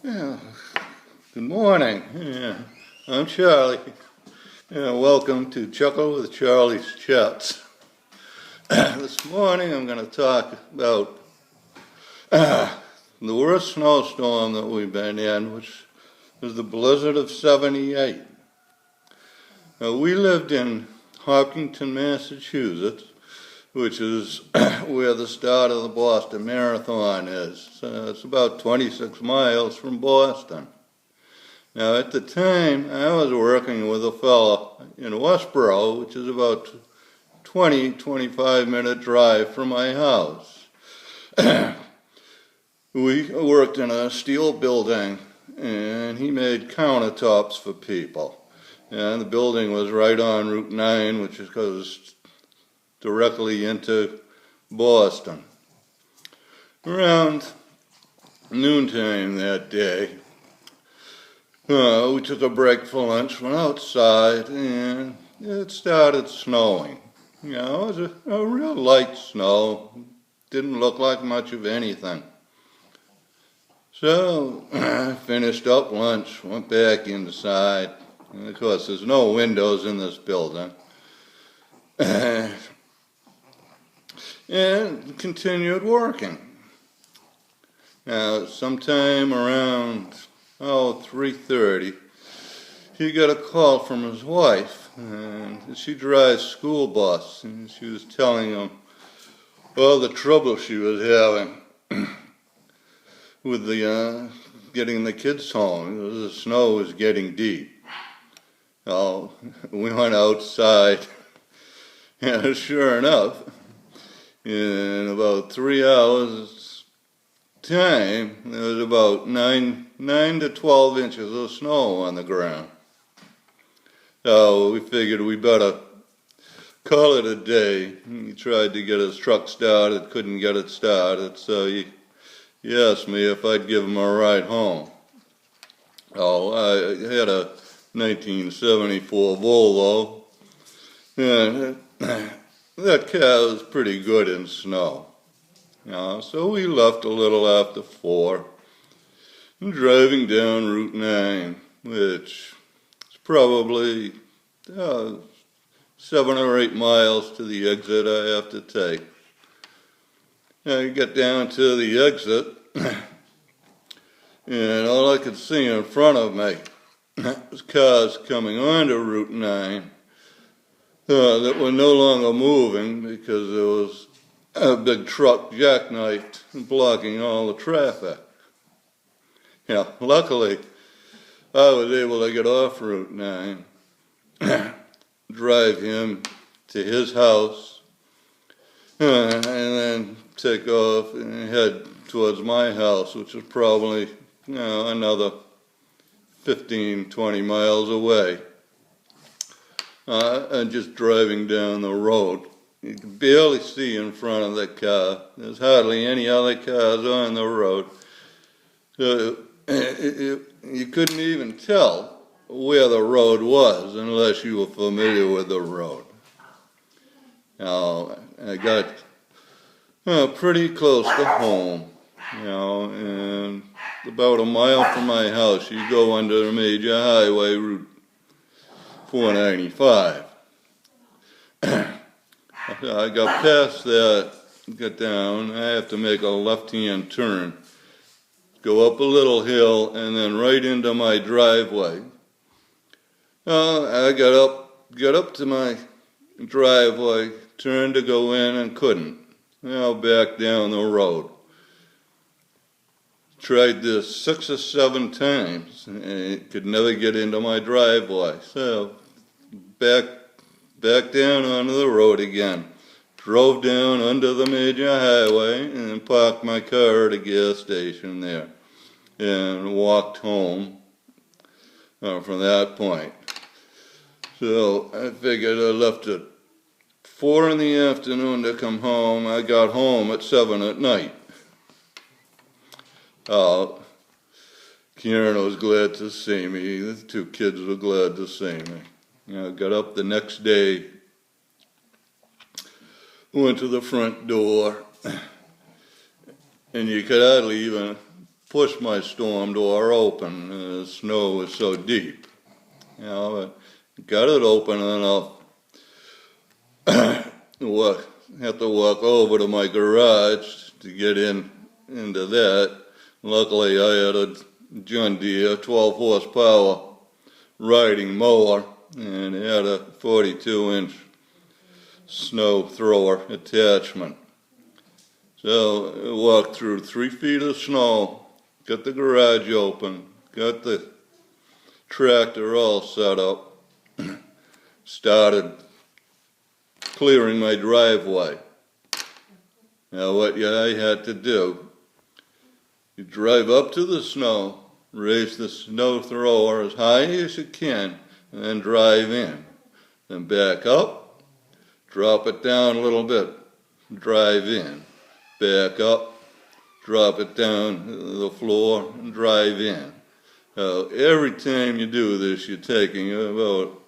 Yeah, good morning. Yeah, I'm Charlie. Yeah, welcome to Chuckle with Charlie's Chats. This morning I'm going to talk about the worst snowstorm that we've been in, which is the blizzard of '78. Now, we lived in Hopkinton, Massachusetts, which is where the start of the Boston Marathon is. So it's about 26 miles from Boston. Now, at the time, I was working with a fellow in Westboro, which is about 25-minute drive from my house. We worked in a steel building, and he made countertops for people. And the building was right on Route 9, which goes directly into Boston. Around noontime that day, we took a break for lunch, went outside, and it started snowing. You know, it was a real light snow. Didn't look like much of anything. So I finished up lunch, went back inside. And of course, there's no windows in this building. And continued working. Now, sometime around 3:30, he got a call from his wife, and she drives school bus, and she was telling him all the trouble she was having with the getting the kids home. The snow was getting deep. We went outside, and sure enough, in about 3 hours time, there was about 9 to 12 inches of snow on the ground. So we figured we better call it a day. He tried to get his truck started, couldn't get it started, so he asked me if I'd give him a ride home. I had a 1974 Volvo, and that car was pretty good in snow. So we left a little after 4, and driving down Route 9, which is probably 7 or 8 miles to the exit I have to take. I get down to the exit, and all I could see in front of me was cars coming onto Route 9 that were no longer moving because there was a big truck jackknifed blocking all the traffic. Luckily, I was able to get off Route 9, drive him to his house, and then take off and head towards my house, which was probably another 15, 20 miles away. And just driving down the road, you can barely see in front of the car. There's hardly any other cars on the road. So you couldn't even tell where the road was unless you were familiar with the road. I got pretty close to home, and about a mile from my house, you go under the major highway, Route 495. I got past that, got down, I have to make a left-hand turn, go up a little hill, and then right into my driveway. I got up to my driveway, turned to go in and couldn't. Back down the road. Tried this 6 or 7 times and could never get into my driveway. So back down onto the road again. Drove down under the major highway and parked my car at a gas station there and walked home from that point. So I figured I left at 4 in the afternoon to come home. I got home at 7 at night. Karen was glad to see me. The 2 kids were glad to see me. I got up the next day, went to the front door, and you could hardly even push my storm door open. The snow was so deep. You know, I got it open enough. Had to walk over to my garage to get into that. Luckily, I had a John Deere 12 horsepower riding mower, and it had a 42-inch snow thrower attachment. So I walked through 3 feet of snow, got the garage open, got the tractor all set up, started clearing my driveway. Now what I had to do, you drive up to the snow, raise the snow thrower as high as you can, and then drive in. Then back up, drop it down a little bit, drive in. Back up, drop it down to the floor, and drive in. Every time you do this, you're taking about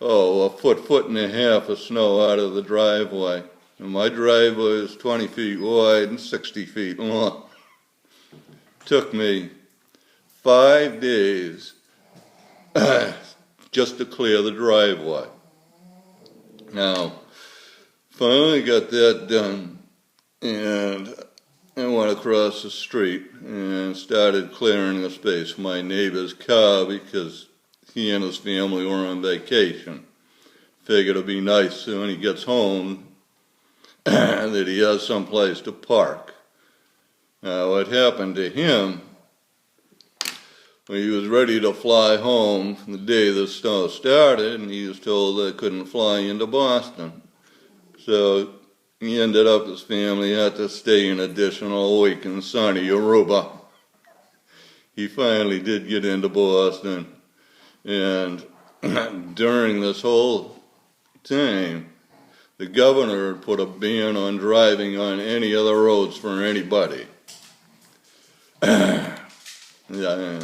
a foot and a half of snow out of the driveway. And my driveway is 20 feet wide and 60 feet long. Took me 5 days just to clear the driveway. Now, finally got that done, and I went across the street and started clearing the space for my neighbor's car because he and his family were on vacation. Figured it'd be nice when he gets home that he has someplace to park. Now, what happened to him, when he was ready to fly home the day the snow started, and he was told they couldn't fly into Boston. So he ended up, his family had to stay an additional week in sunny Aruba. He finally did get into Boston, and during this whole time, the governor had put a ban on driving on any of the roads for anybody. Yeah,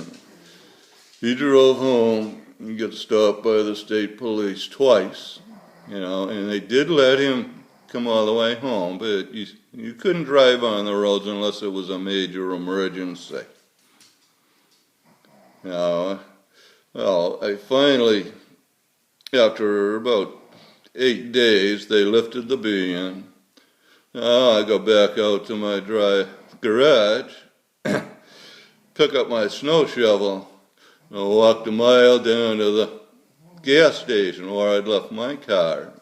he drove home and got stopped by the state police twice, and they did let him come all the way home, but you couldn't drive on the roads unless it was a major emergency. Well, I finally, after about 8 days, they lifted the ban. I go back out to my garage, pick up my snow shovel, and walked a mile down to the gas station where I'd left my car.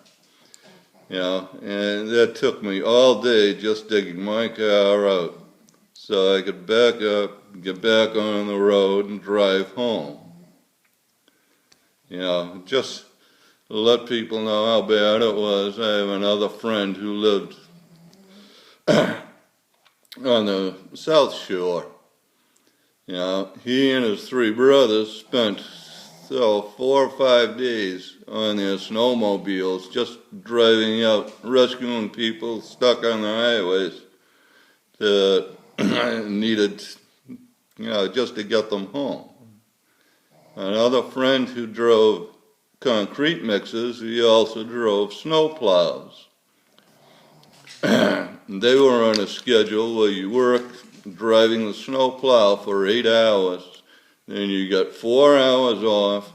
And that took me all day just digging my car out so I could back up, get back on the road, and drive home. Just to let people know how bad it was. I have another friend who lived on the South Shore. He and his 3 brothers spent 4 or 5 days on their snowmobiles just driving out, rescuing people stuck on the highways that needed, just to get them home. Another friend who drove concrete mixers, he also drove snow plows. They were on a schedule where you worked driving the snow plow for 8 hours, then you got 4 hours off,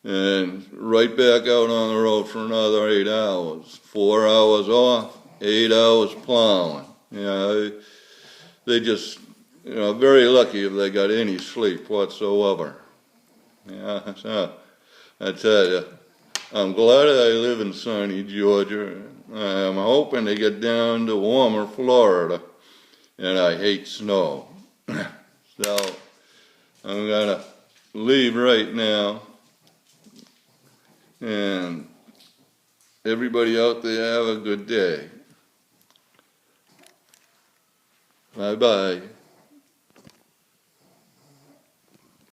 and right back out on the road for another 8 hours. 4 hours off, 8 hours plowing. They just, very lucky if they got any sleep whatsoever. So I tell you, I'm glad I live in sunny Georgia. I'm hoping to get down to warmer Florida, and I hate snow. So I'm gonna leave right now, and everybody out there have a good day. Bye-bye.